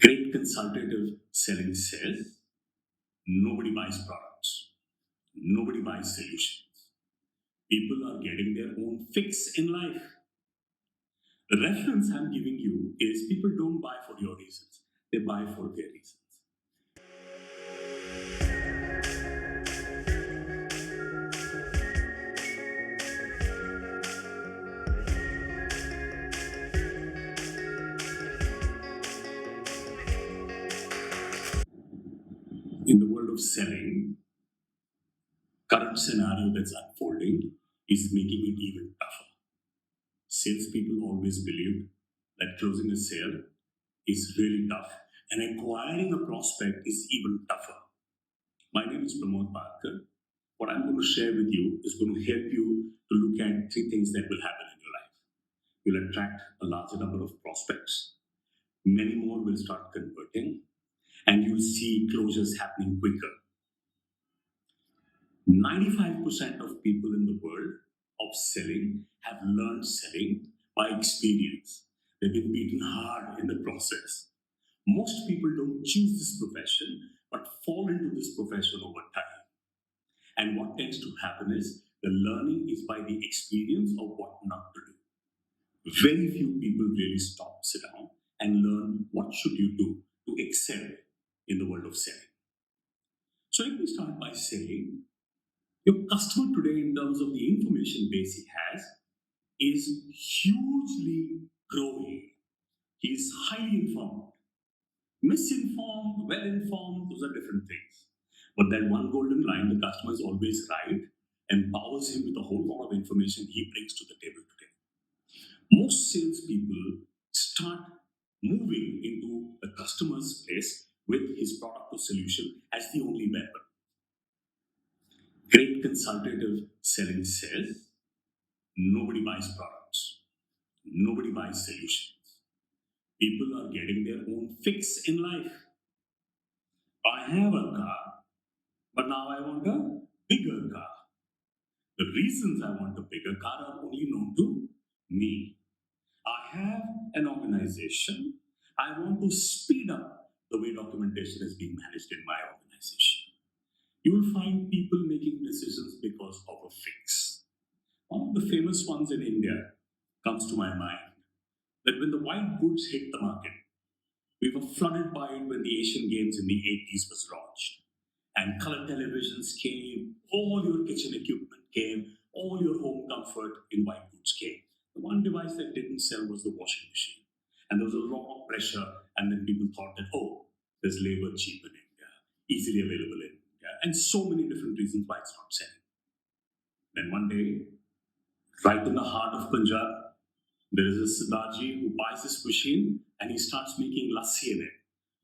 Great consultative selling says nobody buys products, nobody buys solutions. People are getting their own fix in life. The reference I'm giving you is people don't buy for your reasons, they buy for their reasons. In the world of selling, current scenario that's unfolding is making it even tougher. Salespeople always believed that closing a sale is really tough and acquiring a prospect is even tougher. My name is Pramod Parkar. What I'm going to share with you is going to help you to look at three things that will happen in your life. You'll attract a larger number of prospects, many more will start converting, and you'll see closures happening quicker. 95% of people in the world of selling have learned selling by experience. They've been beaten hard in the process. Most people don't choose this profession but fall into this profession over time. And what tends to happen is the learning is by the experience of what not to do. Very few people really stop, sit down, and learn what should you do to excel in the world of selling. So let me start by saying your customer today, in terms of the information base he has, is hugely growing. He is highly informed. Misinformed, well informed, those are different things. But that one golden line, the customer is always right, empowers him with a whole lot of information he brings to the table today. Most salespeople start moving into the customer's place with his product or solution as the only weapon. Great consultative selling says nobody buys products, nobody buys solutions. People are getting their own fix in life. I have a car, but now I want a bigger car. The reasons I want a bigger car are only known to me. I have an organization. I want to speed up the way documentation is being managed in my organization. You will find people making decisions because of a fix. One of the famous ones in India comes to my mind, that when the white goods hit the market, we were flooded by it when the Asian Games in the 80s was launched. And color televisions came, all your kitchen equipment came, all your home comfort in white goods came. The one device that didn't sell was the washing machine. And there was a lot of pressure, and then people thought that, oh, there's labor cheap in India, easily available in India, and so many different reasons why it's not selling. Then one day, right in the heart of Punjab, there is a Siddharji who buys this machine and he starts making lassi in it.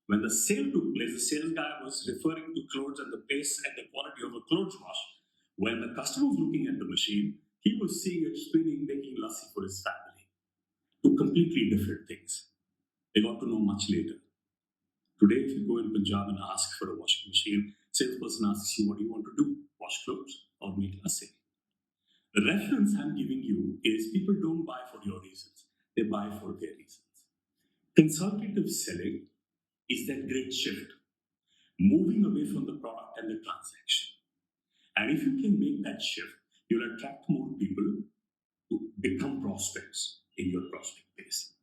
When the sale took place, the sales guy was referring to clothes and the pace and the quality of a clothes wash. When the customer was looking at the machine, he was seeing it spinning, making lassi for his family. Two completely different things. They got to know much later. Today, if you go in Punjab and ask for a washing machine, salesperson asks you, what do you want to do? Wash clothes or make lassi? The reference I'm giving you is people don't buy for your reasons, they buy for their reasons. Consultative selling is that great shift, moving away from the product and the transaction. And if you can make that shift, you'll attract more people to become prospects in your prospect base.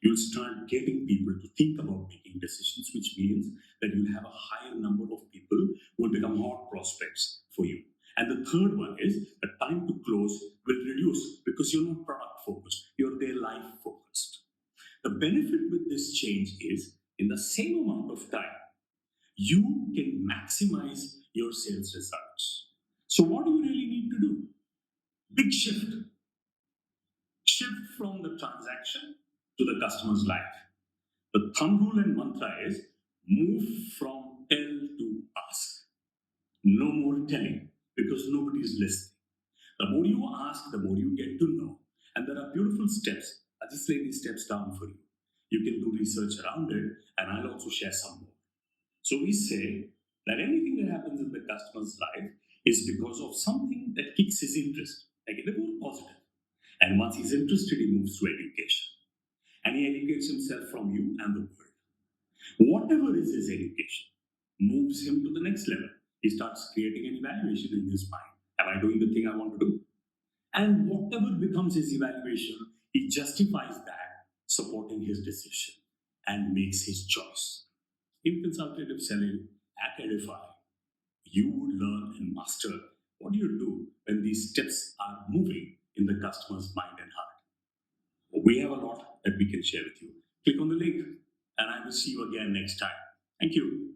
You'll start getting people to think about making decisions, which means that you'll have a higher number of people who will become hot prospects for you. And the third one is the time to close will reduce because you're not product focused, you're their life focused. The benefit with this change is in the same amount of time, you can maximize your sales results. So, what do you really need to do? Big shift. Shift from the transaction to the customer's life. The thumb rule and mantra is move from tell to ask. No more telling because nobody is listening. The more you ask, the more you get to know. And there are beautiful steps. I'll just lay these steps down for you. You can do research around it, and I'll also share some more. So we say that anything that happens in the customer's life is because of something that kicks his interest, negative or positive. And once he's interested, he moves to education. And he educates himself from you and the world. Whatever is his education moves him to the next level. He starts creating an evaluation in his mind. Am I doing the thing I want to do? And whatever becomes his evaluation, he justifies that, supporting his decision and makes his choice. In consultative selling at Edify, you would learn and master what do you do when these steps are moving in the customer's mind and heart. We have a lot that we can share with you. Click on the link, and I will see you again next time. Thank you.